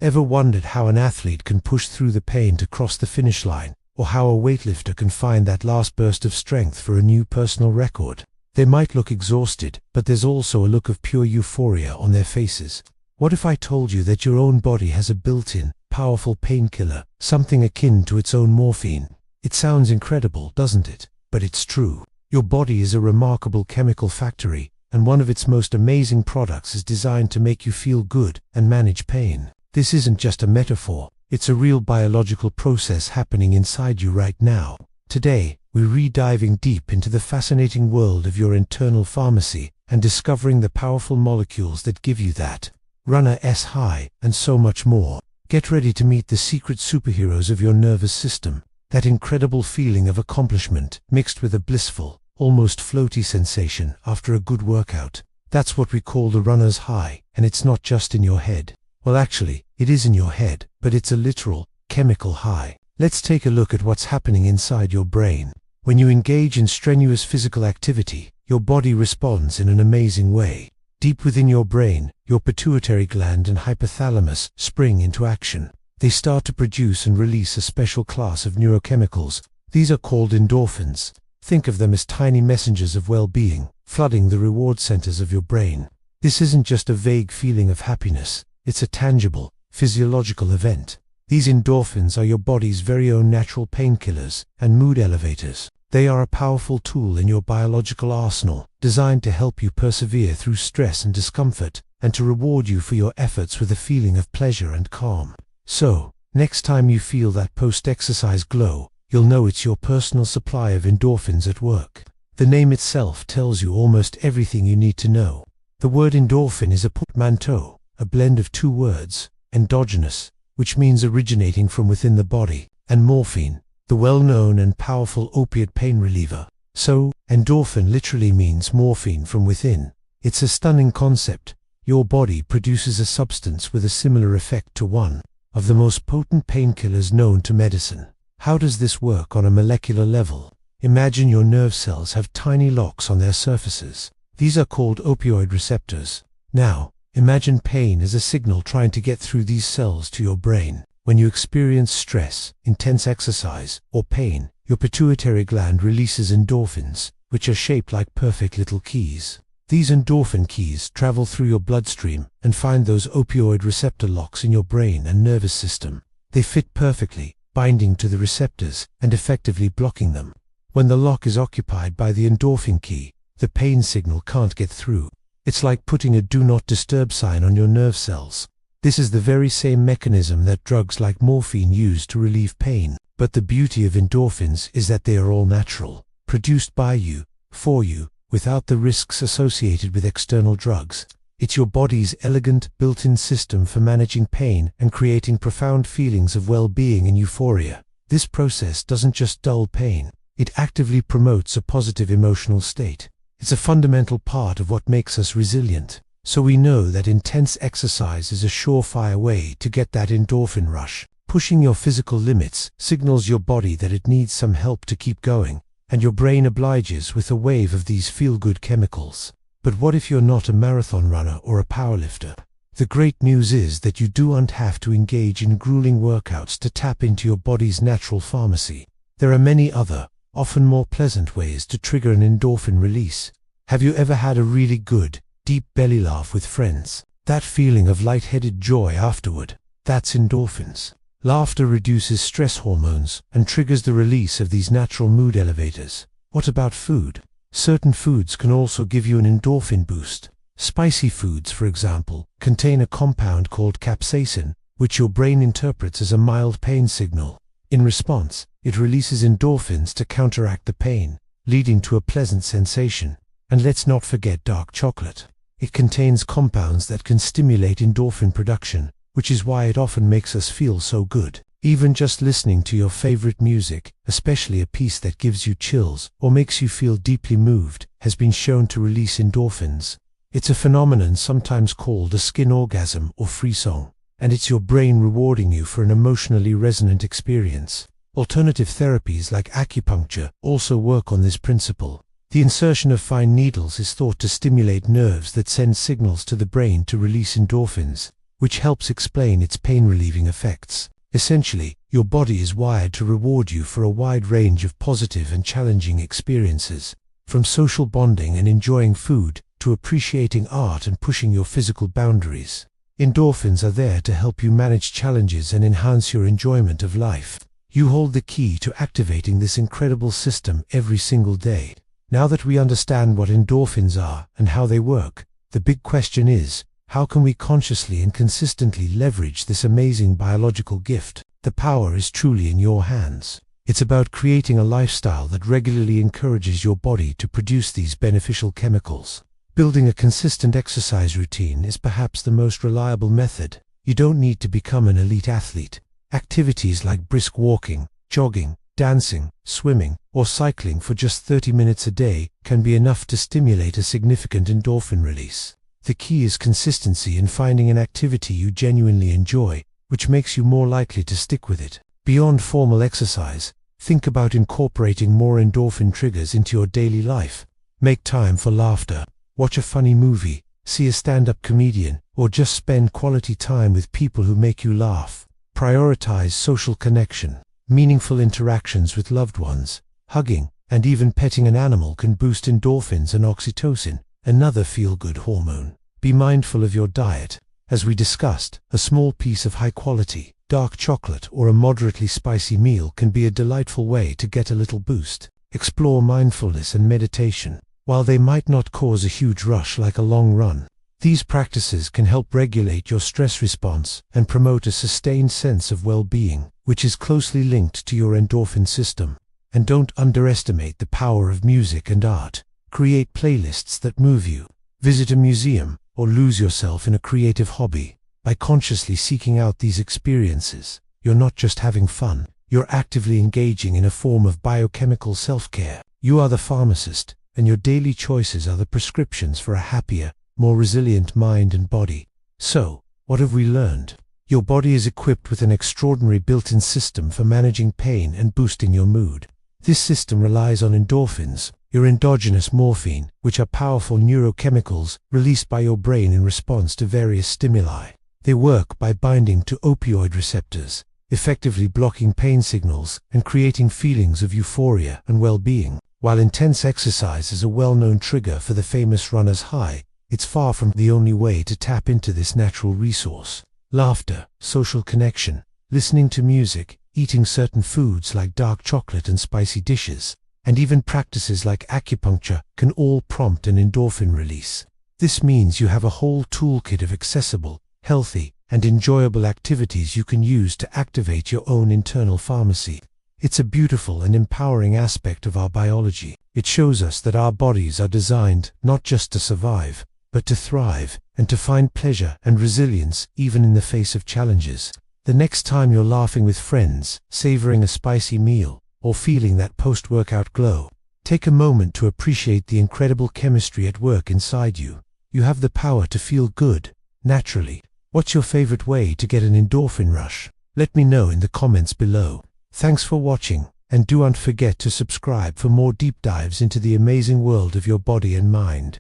Ever wondered how an athlete can push through the pain to cross the finish line, or how a weightlifter can find that last burst of strength for a new personal record? They might look exhausted, but there's also a look of pure euphoria on their faces. What if I told you that your own body has a built-in, powerful painkiller, something akin to its own morphine? It sounds incredible, doesn't it? But it's true. Your body is a remarkable chemical factory, and one of its most amazing products is designed to make you feel good and manage pain. This isn't just a metaphor, it's a real biological process happening inside you right now. Today, we're re-diving deep into the fascinating world of your internal pharmacy and discovering the powerful molecules that give you that runner's high, and so much more. Get ready to meet the secret superheroes of your nervous system, that incredible feeling of accomplishment mixed with a blissful, almost floaty sensation after a good workout. That's what we call the runner's high, and it's not just in your head. Well, actually, it is in your head, but it's a literal, chemical high. Let's take a look at what's happening inside your brain. When you engage in strenuous physical activity, your body responds in an amazing way. Deep within your brain, your pituitary gland and hypothalamus spring into action. They start to produce and release a special class of neurochemicals. These are called endorphins. Think of them as tiny messengers of well-being, flooding the reward centers of your brain. This isn't just a vague feeling of happiness. It's a tangible, physiological event. These endorphins are your body's very own natural painkillers and mood elevators. They are a powerful tool in your biological arsenal, designed to help you persevere through stress and discomfort, and to reward you for your efforts with a feeling of pleasure and calm. So, next time you feel that post-exercise glow, you'll know it's your personal supply of endorphins at work. The name itself tells you almost everything you need to know. The word endorphin is a portmanteau, a blend of two words, endogenous, which means originating from within the body, and morphine, the well-known and powerful opiate pain reliever. So, endorphin literally means morphine from within. It's a stunning concept. Your body produces a substance with a similar effect to one of the most potent painkillers known to medicine. How does this work on a molecular level? Imagine your nerve cells have tiny locks on their surfaces. These are called opioid receptors. Now, imagine pain as a signal trying to get through these cells to your brain. When you experience stress, intense exercise, or pain, your pituitary gland releases endorphins, which are shaped like perfect little keys. These endorphin keys travel through your bloodstream and find those opioid receptor locks in your brain and nervous system. They fit perfectly, binding to the receptors and effectively blocking them. When the lock is occupied by the endorphin key, the pain signal can't get through. It's like putting a do not disturb sign on your nerve cells. This is the very same mechanism that drugs like morphine use to relieve pain. But the beauty of endorphins is that they are all natural, produced by you, for you, without the risks associated with external drugs. It's your body's elegant, built-in system for managing pain and creating profound feelings of well-being and euphoria. This process doesn't just dull pain, it actively promotes a positive emotional state. It's a fundamental part of what makes us resilient. So we know that intense exercise is a surefire way to get that endorphin rush. Pushing your physical limits signals your body that it needs some help to keep going, and your brain obliges with a wave of these feel-good chemicals. But what if you're not a marathon runner or a powerlifter? The great news is that you don't have to engage in grueling workouts to tap into your body's natural pharmacy. There are many other, often more pleasant ways to trigger an endorphin release. Have you ever had a really good, deep belly laugh with friends? That feeling of lightheaded joy afterward, that's endorphins. Laughter reduces stress hormones and triggers the release of these natural mood elevators. What about food? Certain foods can also give you an endorphin boost. Spicy foods, for example, contain a compound called capsaicin, which your brain interprets as a mild pain signal. In response, it releases endorphins to counteract the pain, leading to a pleasant sensation. And let's not forget dark chocolate. It contains compounds that can stimulate endorphin production, which is why it often makes us feel so good. Even just listening to your favorite music, especially a piece that gives you chills or makes you feel deeply moved, has been shown to release endorphins. It's a phenomenon sometimes called a skin orgasm or frisson, and it's your brain rewarding you for an emotionally resonant experience. Alternative therapies like acupuncture also work on this principle. The insertion of fine needles is thought to stimulate nerves that send signals to the brain to release endorphins, which helps explain its pain-relieving effects. Essentially, your body is wired to reward you for a wide range of positive and challenging experiences, from social bonding and enjoying food, to appreciating art and pushing your physical boundaries. Endorphins are there to help you manage challenges and enhance your enjoyment of life. You hold the key to activating this incredible system every single day. Now that we understand what endorphins are and how they work, the big question is, how can we consciously and consistently leverage this amazing biological gift? The power is truly in your hands. It's about creating a lifestyle that regularly encourages your body to produce these beneficial chemicals. Building a consistent exercise routine is perhaps the most reliable method. You don't need to become an elite athlete. Activities like brisk walking, jogging, dancing, swimming, or cycling for just 30 minutes a day can be enough to stimulate a significant endorphin release. The key is consistency in finding an activity you genuinely enjoy, which makes you more likely to stick with it. Beyond formal exercise, think about incorporating more endorphin triggers into your daily life. Make time for laughter, watch a funny movie, see a stand-up comedian, or just spend quality time with people who make you laugh. Prioritize social connection. Meaningful interactions with loved ones, hugging, and even petting an animal can boost endorphins and oxytocin, another feel-good hormone. Be mindful of your diet. As we discussed, a small piece of high-quality, dark chocolate or a moderately spicy meal can be a delightful way to get a little boost. Explore mindfulness and meditation. While they might not cause a huge rush like a long run, these practices can help regulate your stress response and promote a sustained sense of well-being, which is closely linked to your endorphin system. And don't underestimate the power of music and art. Create playlists that move you. Visit a museum, or lose yourself in a creative hobby. By consciously seeking out these experiences, you're not just having fun, you're actively engaging in a form of biochemical self-care. You are the pharmacist, and your daily choices are the prescriptions for a happier, more resilient mind and body. So, what have we learned? Your body is equipped with an extraordinary built-in system for managing pain and boosting your mood. This system relies on endorphins, your endogenous morphine, which are powerful neurochemicals released by your brain in response to various stimuli. They work by binding to opioid receptors, effectively blocking pain signals and creating feelings of euphoria and well-being. While intense exercise is a well-known trigger for the famous runner's high, it's far from the only way to tap into this natural resource. Laughter, social connection, listening to music, eating certain foods like dark chocolate and spicy dishes, and even practices like acupuncture can all prompt an endorphin release. This means you have a whole toolkit of accessible, healthy, and enjoyable activities you can use to activate your own internal pharmacy. It's a beautiful and empowering aspect of our biology. It shows us that our bodies are designed not just to survive, but to thrive and to find pleasure and resilience even in the face of challenges. The next time you're laughing with friends, savoring a spicy meal, or feeling that post-workout glow, take a moment to appreciate the incredible chemistry at work inside you. You have the power to feel good, naturally. What's your favorite way to get an endorphin rush? Let me know in the comments below. Thanks for watching, and don't forget to subscribe for more deep dives into the amazing world of your body and mind.